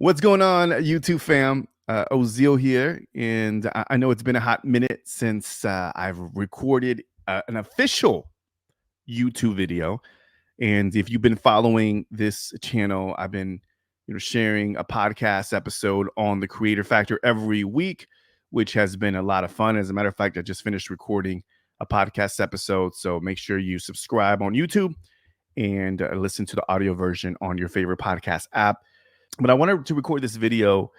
What's going on, YouTube fam? Ozeal here, and I know it's been a hot minute since I've recorded an official YouTube video. And if you've been following this channel, I've been, sharing a podcast episode on the Creator Factor every week, which has been a lot of fun. As a matter of fact, I just finished recording a podcast episode, so make sure you subscribe on YouTube and listen to the audio version on your favorite podcast app. But I wanted to record this video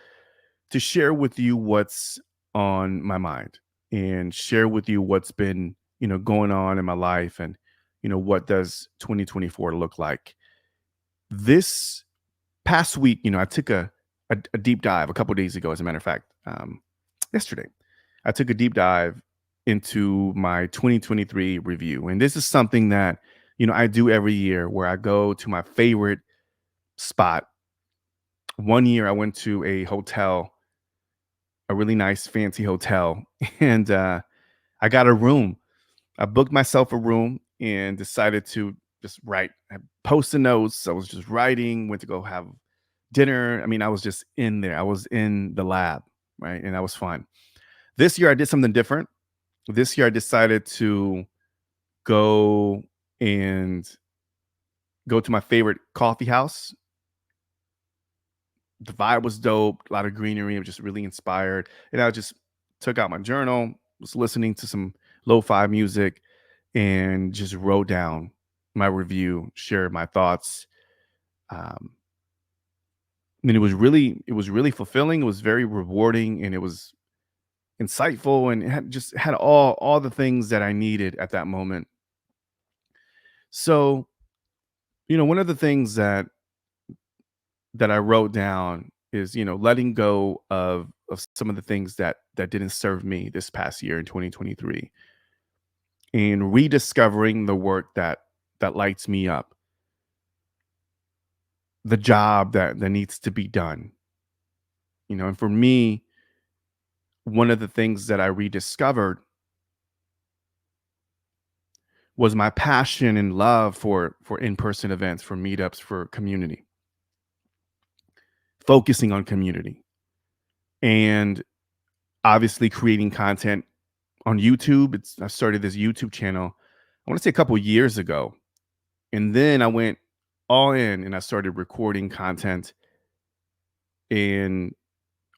to share with you what's on my mind and share with you what's been, going on in my life and, what does 2024 look like. This past week, I took a deep dive a couple of days ago, as a matter of fact, yesterday. I took a deep dive into my 2023 review. And this is something that, I do every year where I go to my favorite spot. One year I went to a hotel, a really nice fancy hotel, and I got a room. I booked myself a room and decided to just write. I posted notes. I was just writing, went to go have dinner. I mean, I was just in there. I was in the lab, right? And that was fun. This year I did something different. This year I decided to go and go to my favorite coffee house. The vibe was dope, a lot of greenery. I was just really inspired. And I just took out my journal, was listening to some lo-fi music, and just wrote down my review, shared my thoughts. And it was really fulfilling. It was very rewarding, and it was insightful, and it had all the things that I needed at that moment. So, one of the things that I wrote down is, letting go of some of the things that didn't serve me this past year in 2023, and rediscovering the work that lights me up, the job that needs to be done. And for me, one of the things that I rediscovered was my passion and love for in-person events, for meetups, for community, focusing on community, and obviously creating content on YouTube. I started this YouTube channel, I want to say a couple years ago. And then I went all in and I started recording content on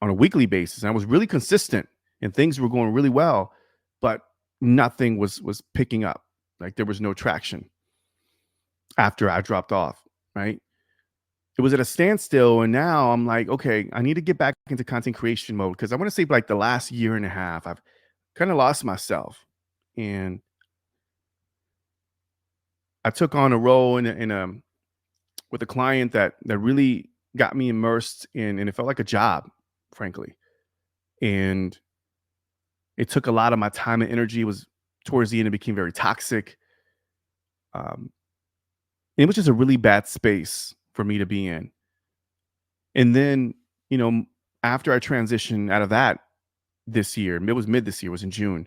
a weekly basis. And I was really consistent and things were going really well, but nothing was picking up. Like there was no traction after I dropped off, right? It was at a standstill. And now I'm like, okay, I need to get back into content creation mode, because I want to say like the last year and a half, I've kind of lost myself. And I took on a role with a client that really got me immersed in, and it felt like a job, frankly. And it took a lot of my time and energy. It was towards the end, it became very toxic. It was just a really bad space for me to be in. And then, after I transitioned out of that this year, it was mid this year, it was in June,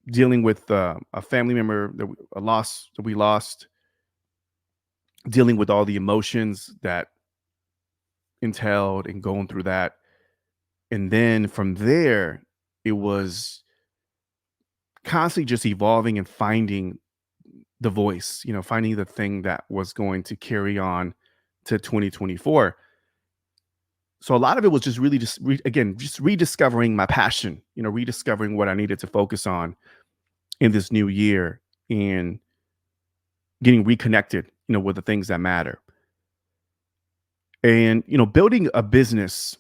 dealing with a family member, a loss that we lost, dealing with all the emotions that entailed and going through that. And then from there, it was constantly just evolving and finding the voice, finding the thing that was going to carry on to 2024. So a lot of it was just really just rediscovering my passion, rediscovering what I needed to focus on in this new year, and getting reconnected, with the things that matter. And, building a business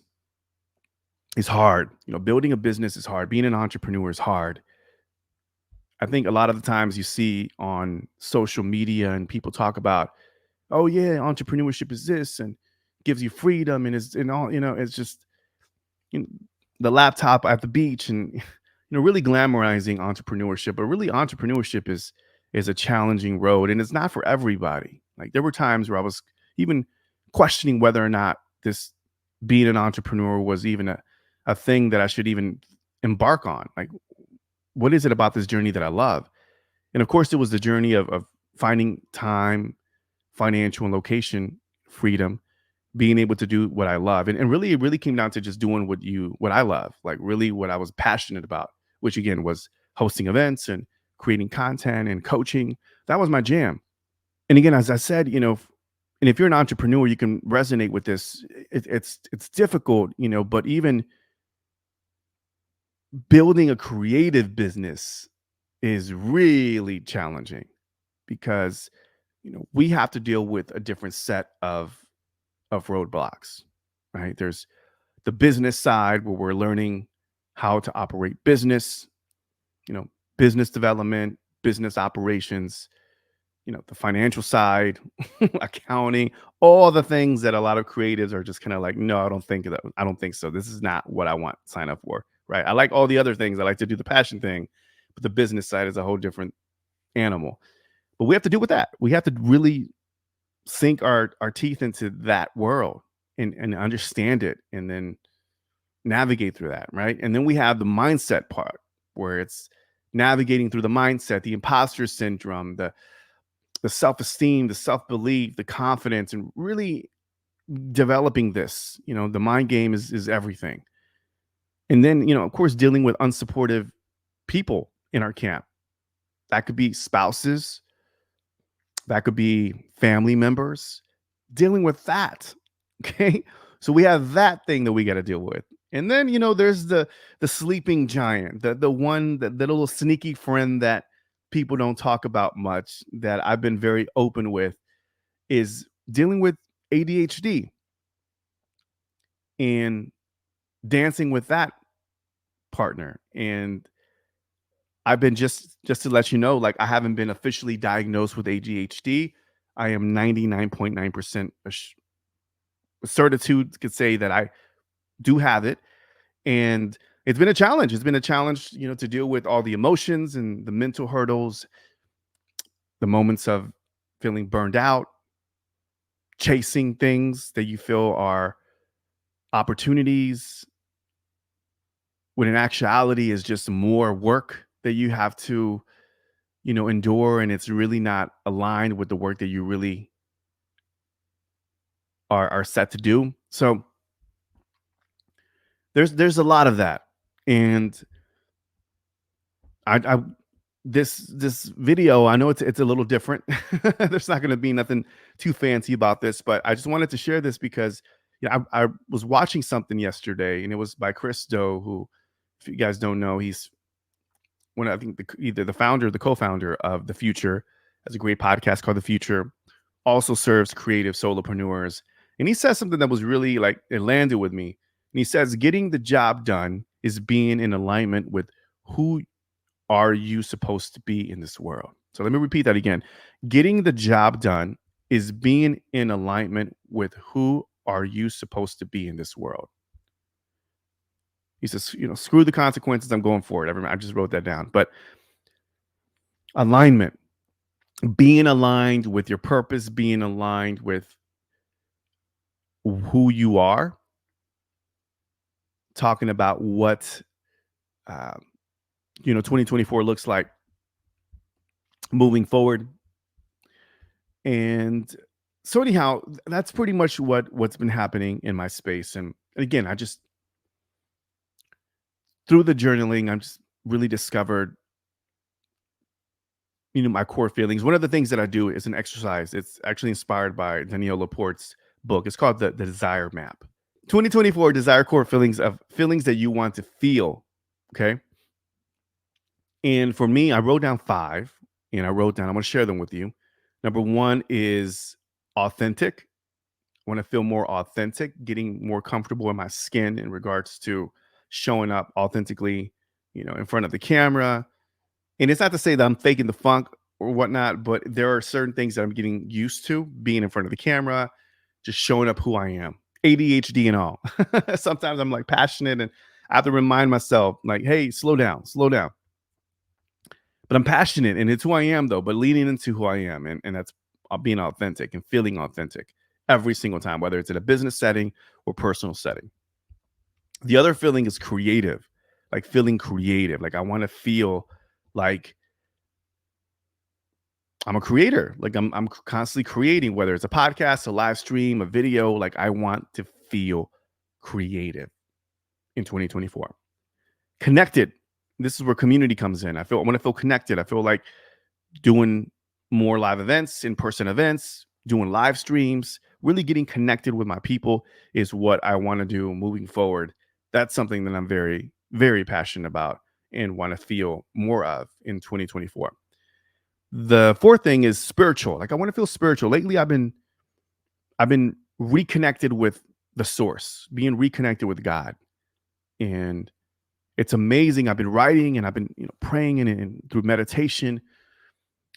is hard. Building a business is hard. Being an entrepreneur is hard. I think a lot of the times you see on social media and people talk about, oh yeah, entrepreneurship is this and gives you freedom and all, it's just the laptop at the beach and, really glamorizing entrepreneurship. But really entrepreneurship is a challenging road, and it's not for everybody. Like there were times where I was even questioning whether or not this being an entrepreneur was even a thing that I should even embark on. Like, what is it about this journey that I love? And of course, it was the journey of finding time, financial and location freedom, being able to do what I love. And really, it really came down to just doing what I love, like really what I was passionate about, which again was hosting events and creating content and coaching. That was my jam. And again, as I said, and if you're an entrepreneur, you can resonate with this. It's difficult, but even building a creative business is really challenging because we have to deal with a different set of roadblocks, right? There's the business side where we're learning how to operate business, you know, business development, business operations, the financial side, accounting, all the things that a lot of creatives are just kind of like, no, I don't think so. This is not what I want to sign up for. Right. I like all the other things. I like to do the passion thing, but the business side is a whole different animal. But we have to deal with that. We have to really sink our teeth into that world and understand it and then navigate through that. Right. And then we have the mindset part where it's navigating through the mindset, the imposter syndrome, the self-esteem, the self-belief, the confidence, and really developing this. The mind game is everything. And then, of course, dealing with unsupportive people in our camp. That could be spouses, that could be family members, dealing with that. Okay. So we have that thing that we got to deal with. And then, there's the sleeping giant, the one, the little sneaky friend that people don't talk about much that I've been very open with is dealing with ADHD and dancing with that partner. And I've been just to let you know, like I haven't been officially diagnosed with ADHD. I am 99.9% certitude could say that I do have it. And it's been a challenge. It's been a challenge, to deal with all the emotions and the mental hurdles, the moments of feeling burned out, chasing things that you feel are opportunities when in actuality is just more work that you have to endure, and it's really not aligned with the work that you really are set to do. So there's a lot of that. And I this video, I know it's a little different. There's not going to be nothing too fancy about this, but I just wanted to share this because I was watching something yesterday, and it was by Chris Do, who, if you guys don't know, he's one, I think, either the founder or the co-founder of The Future, has a great podcast called The Future, also serves creative solopreneurs. And he says something that was really like, it landed with me. And he says, getting the job done is being in alignment with who are you supposed to be in this world. So let me repeat that again. Getting the job done is being in alignment with who are you supposed to be in this world. He says, screw the consequences. I'm going for it. I just wrote that down. But alignment, being aligned with your purpose, being aligned with who you are, talking about what 2024 looks like moving forward. And so anyhow, that's pretty much what's been happening in my space. And again, I just, through the journaling, I'm just really discovered my core feelings. One of the things that I do is an exercise. It's actually inspired by Danielle Laporte's book. It's called the Desire Map. 2024 desire core feelings of feelings that you want to feel. Okay. And for me, I wrote down 5, and I wrote down, I'm going to share them with you. Number 1 is authentic. I want to feel more authentic, getting more comfortable in my skin in regards to showing up authentically, in front of the camera. And it's not to say that I'm faking the funk or whatnot, but there are certain things that I'm getting used to being in front of the camera, just showing up who I am, ADHD and all. Sometimes I'm like passionate and I have to remind myself, like, hey, slow down, slow down. But I'm passionate and it's who I am, though, but leaning into who I am. And that's being authentic and feeling authentic every single time, whether it's in a business setting or personal setting. The other feeling is creative, like feeling creative. Like I want to feel like I'm a creator. Like I'm constantly creating, whether it's a podcast, a live stream, a video. Like I want to feel creative in 2024. Connected. This is where community comes in. I want to feel connected. I feel like doing more live events, in-person events, doing live streams, really getting connected with my people is what I want to do moving forward. That's something that I'm very, very passionate about and want to feel more of in 2024. The fourth thing is spiritual. Like I want to feel spiritual. Lately, I've been reconnected with the source, being reconnected with God. And it's amazing. I've been writing and I've been, praying and through meditation,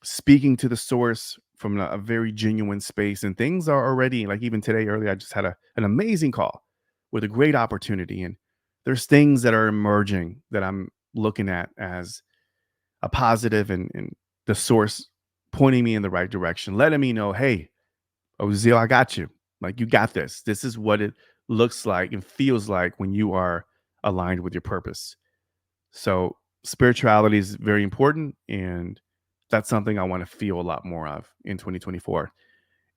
speaking to the source from a very genuine space. And things are already, like even today, earlier, I just had an amazing call with a great opportunity. And there's things that are emerging that I'm looking at as a positive and the source pointing me in the right direction, letting me know, hey, Ozeal, I got you. Like you got this. This is what it looks like and feels like when you are aligned with your purpose. So spirituality is very important, and that's something I want to feel a lot more of in 2024.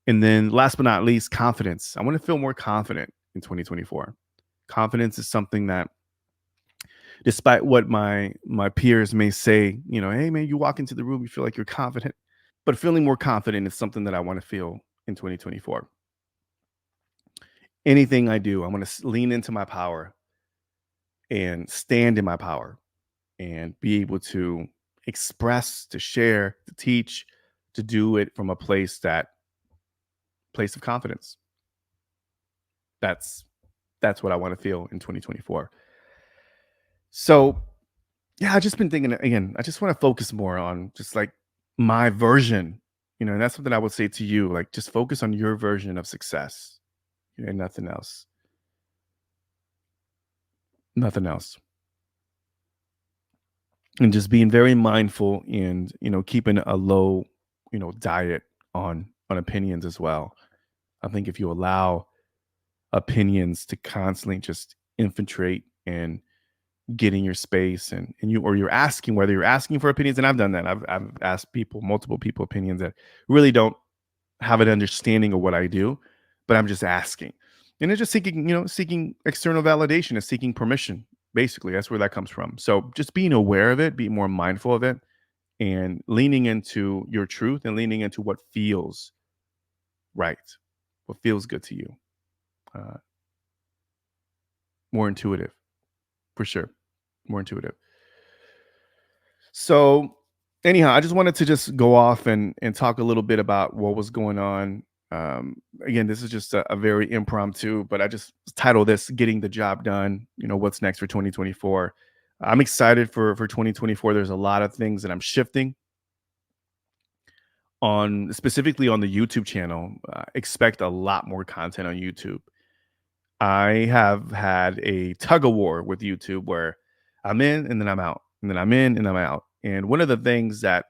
And then last but not least, confidence. I want to feel more confident in 2024. Confidence is something that, despite what my peers may say, hey man, you walk into the room, you feel like you're confident, but feeling more confident is something that I want to feel in 2024. Anything I do, I want to lean into my power and stand in my power and be able to express, to share, to teach, to do it from a place of confidence. That's what I want to feel in 2024. So yeah, I've just been thinking again, I just want to focus more on just like my version, and that's something I would say to you, like just focus on your version of success, and nothing else. Nothing else. And just being very mindful and, keeping a low, diet on opinions as well. I think if you allow opinions to constantly just infiltrate and get in your space, and you're asking, whether you're asking for opinions, and I've done that. I've asked people, multiple people, opinions that really don't have an understanding of what I do, but I'm just asking. And it's just seeking external validation and seeking permission. Basically, that's where that comes from. So just being aware of it, being more mindful of it, and leaning into your truth and leaning into what feels right, what feels good to you. Uh, More intuitive, for sure. More intuitive. So anyhow, I just wanted to just go off and talk a little bit about what was going on. Again, this is just a very impromptu, but I just title this "Getting the Job Done." What's next for 2024. I'm excited for 2024. There's a lot of things that I'm shifting on, specifically on the YouTube channel. Expect a lot more content on YouTube. I have had a tug of war with YouTube where I'm in and then I'm out, and then I'm in and I'm out. And one of the things that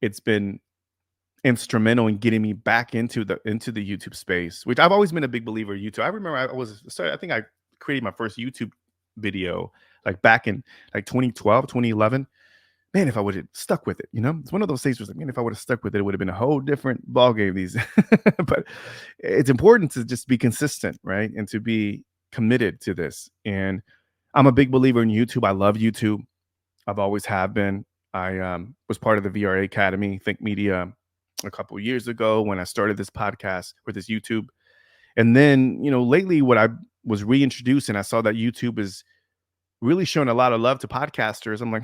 it's been instrumental in getting me back into the YouTube space, which I've always been a big believer in YouTube. I remember I think I created my first YouTube video like back in like 2012, 2011. Man, if I would have stuck with it, it's one of those things where it's like, man, if I would have stuck with it, it would have been a whole different ball game. But it's important to just be consistent, right? And to be committed to this. And I'm a big believer in YouTube. I love YouTube. I've always have been. I was part of the VRA Academy, Think Media, a couple of years ago when I started this podcast or this YouTube. And then, lately what I was reintroduced, and I saw that YouTube is really showing a lot of love to podcasters. I'm like,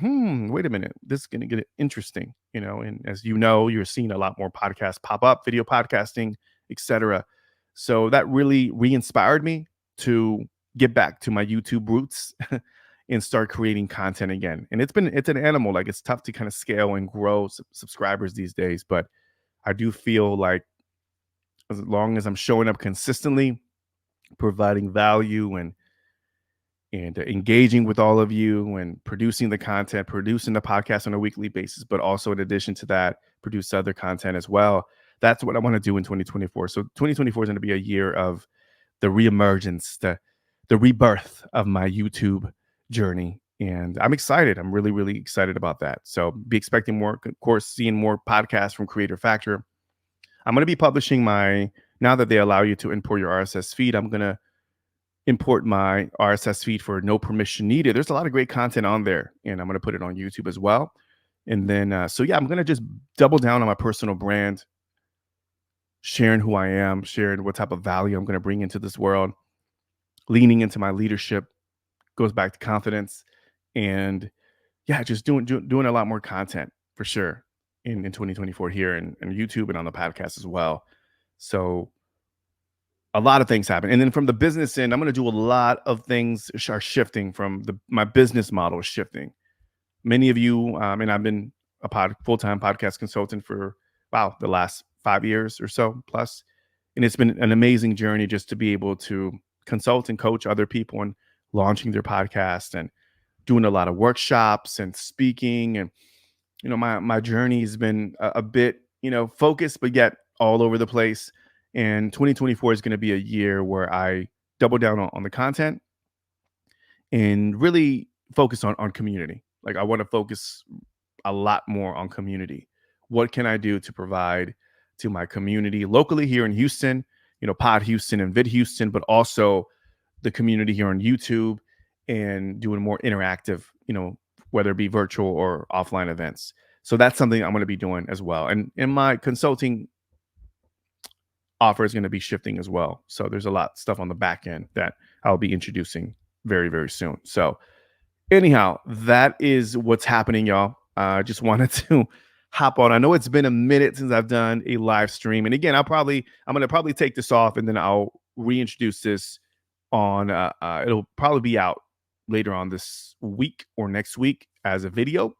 wait a minute, this is going to get interesting, and as you're seeing a lot more podcasts pop up, video podcasting, etc. So that really re-inspired me to get back to my YouTube roots and start creating content again. And it's an animal, like it's tough to kind of scale and grow subscribers these days, but I do feel like as long as I'm showing up consistently, providing value and engaging with all of you and producing the content, producing the podcast on a weekly basis, but also in addition to that, produce other content as well. That's what I want to do in 2024. So 2024 is going to be a year of the reemergence, the rebirth of my YouTube journey. And I'm excited. I'm really, really excited about that. So be expecting more, of course, seeing more podcasts from Creator Factor. I'm going to be publishing now that they allow you to import your RSS feed, I'm going to import my RSS feed for no permission needed. There's a lot of great content on there, and I'm going to put it on YouTube as well. And then, so yeah, I'm going to just double down on my personal brand, sharing who I am, sharing what type of value I'm going to bring into this world, leaning into my leadership, goes back to confidence, and yeah, just doing a lot more content for sure in 2024 here and YouTube and on the podcast as well. So a lot of things happen. And then from the business end, I'm going to do a lot of things are shifting from my business model is shifting. Many of you, and I've been a full-time podcast consultant for, wow, the last 5 years or so plus. And it's been an amazing journey just to be able to consult and coach other people on launching their podcast and doing a lot of workshops and speaking. And, my journey has been a bit, focused, but yet all over the place. And 2024 is going to be a year where I double down on the content and really focus on community. Like I want to focus a lot more on community. What can I do to provide to my community locally here in Houston, Pod Houston and Vid Houston, but also the community here on YouTube and doing more interactive, whether it be virtual or offline events. So that's something I'm going to be doing as well. And my consulting offer is going to be shifting as well. So there's a lot of stuff on the back end that I'll be introducing very, very soon. So anyhow, that is what's happening, y'all. I just wanted to hop on. I know it's been a minute since I've done a live stream. And again, I'm going to probably take this off and then I'll reintroduce this on, it'll probably be out later on this week or next week as a video.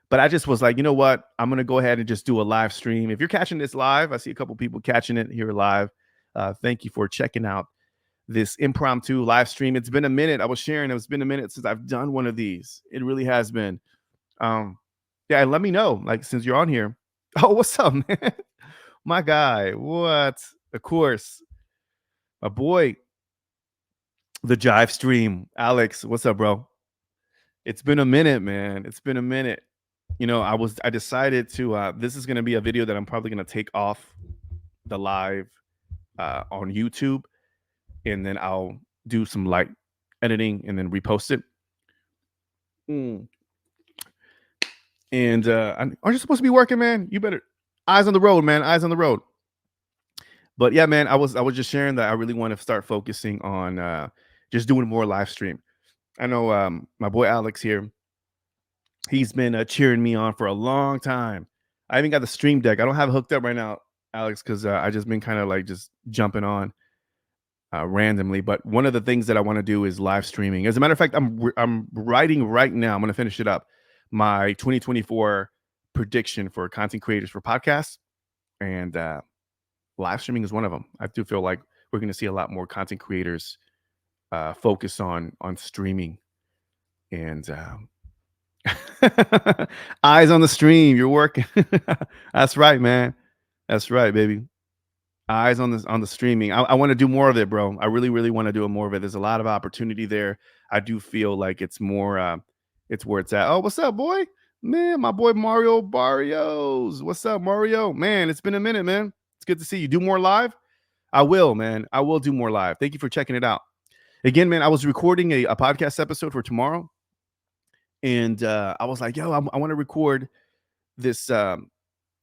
But I just was like, you know what? I'm going to go ahead and just do a live stream. If you're catching this live, I see a couple people catching it here live. Thank you for checking out this impromptu live stream. It's been a minute. I was sharing, it's been a minute since I've done one of these. It really has been. Yeah, and let me know, like, since you're on here. Oh, what's up, man? My guy. What? Of course. My boy, the Jive stream. Alex, what's up, bro? It's been a minute, man. It's been a minute. I decided to this is going to be a video that I'm probably going to take off the live on YouTube, and then I'll do some light editing and then repost it. And aren't you supposed to be working, man? You better eyes on the road, man. Eyes on the road. But yeah, man, I was just sharing that I really want to start focusing on just doing more live stream. I know my boy Alex here. He's been cheering me on for a long time. I even got the stream deck. I don't have it hooked up right now, Alex, because I just been kind of like just jumping on randomly. But one of the things that I want to do is live streaming. As a matter of fact, I'm writing right now. I'm going to finish it up. My 2024 prediction for content creators for podcasts, and live streaming is one of them. I do feel like we're going to see a lot more content creators focus on streaming, and eyes on the stream. You're working. That's right, man. That's right, baby. Eyes on the streaming. I want to do more of it, bro. I really, really want to do more of it. There's a lot of opportunity there. I do feel like it's more. It's where it's at. Oh, what's up, boy? Man, my boy Mario Barrios. What's up, Mario? Man, it's been a minute, man. It's good to see you. Do more live? I will, man. I will do more live. Thank you for checking it out. Again, man, I was recording a podcast episode for tomorrow. And I was like, yo, I want to record this. I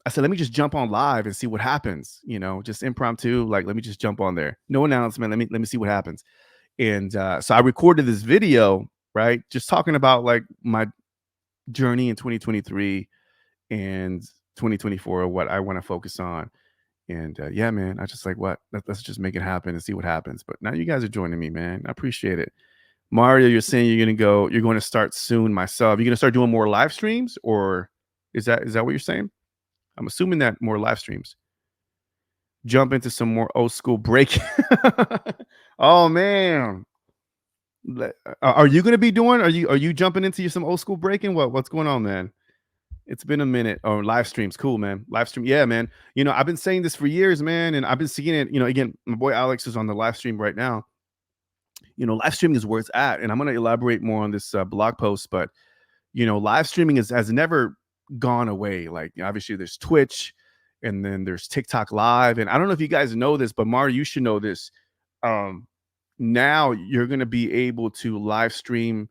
said, let me just jump on live and see what happens. Just impromptu. Like, let me just jump on there. No announcement. Let me see what happens. And so I recorded this video, right? Just talking about like my journey in 2023 and 2024, what I want to focus on. And yeah, man, I just like, let's just make it happen and see what happens. But now you guys are joining me, man. I appreciate it. Mario, you're saying you're going to start soon myself. You're going to start doing more live streams, or is that what you're saying? I'm assuming that more live streams. Jump into some more old school breaking. Oh man. Are you going to be doing, are you jumping into some old school breaking? What's going on, man? It's been a minute. Oh, live streams. Cool, man. Live stream. Yeah, man. I've been saying this for years, man. And I've been seeing it, again, my boy Alex is on the live stream right now. live streaming is where it's at. And I'm going to elaborate more on this blog post, but live streaming has never gone away. Like, obviously there's Twitch, and then there's TikTok Live. And I don't know if you guys know this, but Mario, you should know this. Um, Now you're going to be able to live stream.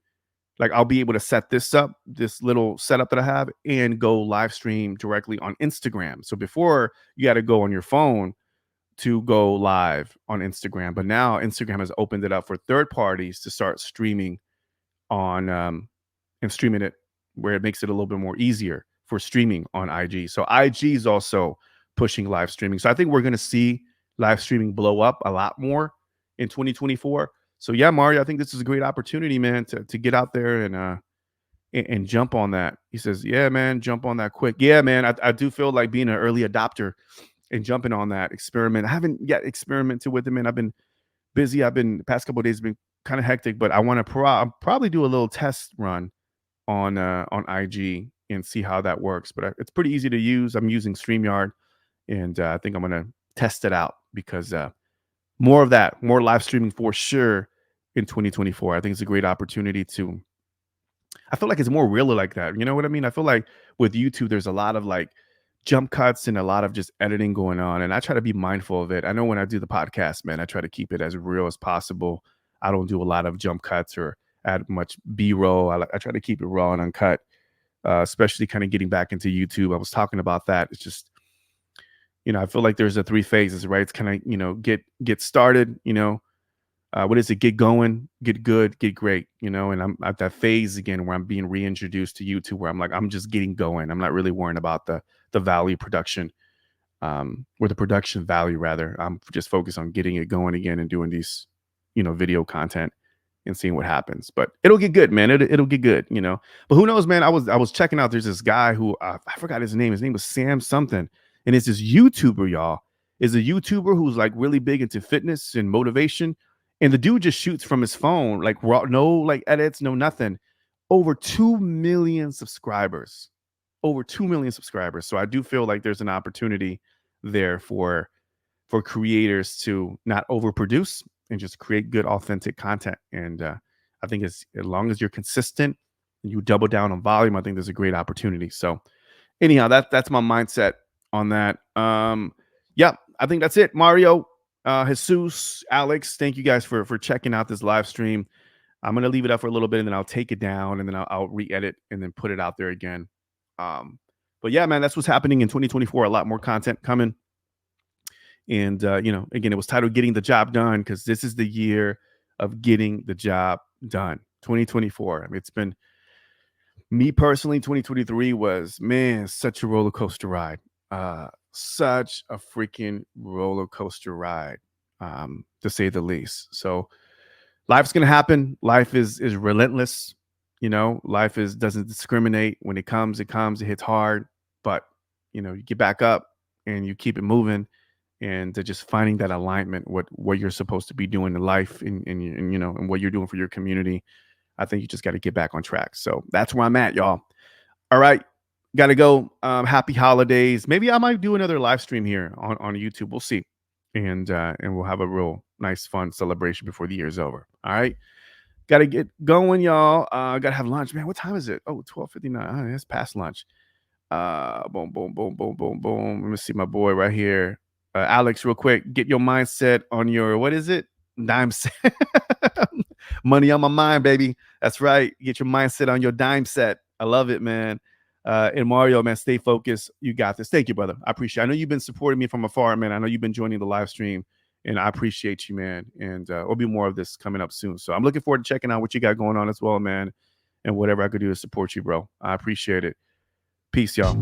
Like, I'll be able to set this up, this little setup that I have, and go live stream directly on Instagram. So before, you got to go on your phone to go live on Instagram, but now Instagram has opened it up for third parties to start streaming on and streaming it, where it makes it a little bit more easier for streaming on IG. So IG is also pushing live streaming. So I think we're going to see live streaming blow up a lot more in 2024. So yeah, Mario, I think this is a great opportunity, man, to get out there and jump on that. He says, yeah, man, jump on that quick. Yeah, man, I do feel like being an early adopter and jumping on that experiment. I haven't yet experimented with it, man. I've been busy. The past couple of days been kind of hectic, but I want to probably do a little test run on IG and see how that works. But it's pretty easy to use. I'm using StreamYard, and I think I'm going to test it out, because more of that, more live streaming for sure in 2024. I think it's a great opportunity to. I feel like it's more real like that. You know what I mean? I feel like with YouTube, there's a lot of like jump cuts and a lot of just editing going on. And I try to be mindful of it. I know when I do the podcast, man, I try to keep it as real as possible. I don't do a lot of jump cuts or add much B-roll. I try to keep it raw and uncut, especially kind of getting back into YouTube. I was talking about that. It's just, I feel like there's a 3 phases, right? It's kind of, get started, what is it? Get going, get good, get great, and I'm at that phase again where I'm being reintroduced to YouTube, where I'm like, I'm just getting going. I'm not really worrying about the value production, or the production value rather. I'm just focused on getting it going again and doing these, video content and seeing what happens. But it'll get good, man. It'll get good, But who knows, man? I was checking out. There's this guy who I forgot his name. His name was Sam something, and it's this YouTuber, y'all. Is a YouTuber who's like really big into fitness and motivation. And the dude just shoots from his phone, like raw, no like edits, no nothing. Over 2 million subscribers. Over 2 million subscribers. So I do feel like there's an opportunity there for creators to not overproduce and just create good, authentic content. And I think as long as you're consistent and you double down on volume, I think there's a great opportunity. So anyhow, that's my mindset on that. Yeah, I think that's it. Mario, Jesus, Alex, thank you guys for checking out this live stream. I'm going to leave it up for a little bit, and then I'll take it down, and then I'll re-edit and then put it out there again. But yeah, man, that's what's happening in 2024. A lot more content coming. And, again, it was titled Getting the Job Done, because this is the year of getting the job done. 2024. I mean, it's been, me personally, 2023 was, man, such a roller coaster ride. Such a freaking roller coaster ride, to say the least. So life's going to happen. Life is relentless. Life doesn't discriminate. When it comes, it hits hard, but you get back up and you keep it moving, and just finding that alignment with what you're supposed to be doing in life, and what you're doing for your community. I think you just got to get back on track. So that's where I'm at, y'all. All right. Got to go. Happy holidays. Maybe I might do another live stream here on YouTube. We'll see. And we'll have a real nice, fun celebration before the year's over. All right. Got to get going, y'all. Got to have lunch. Man, what time is it? Oh, 12:59. It's past lunch. Boom, boom, boom, boom, boom, boom. Let me see my boy right here. Alex, real quick. Get your mindset on your, what is it? Dime set. Money on my mind, baby. That's right. Get your mindset on your dime set. I love it, man. And Mario, man, stay focused. You got this. Thank you, brother. I appreciate it. I know you've been supporting me from afar, man. I know you've been joining the live stream, and I appreciate you, man. And there'll be more of this coming up soon. So I'm looking forward to checking out what you got going on as well, man. And whatever I could do to support you, bro. I appreciate it. Peace, y'all.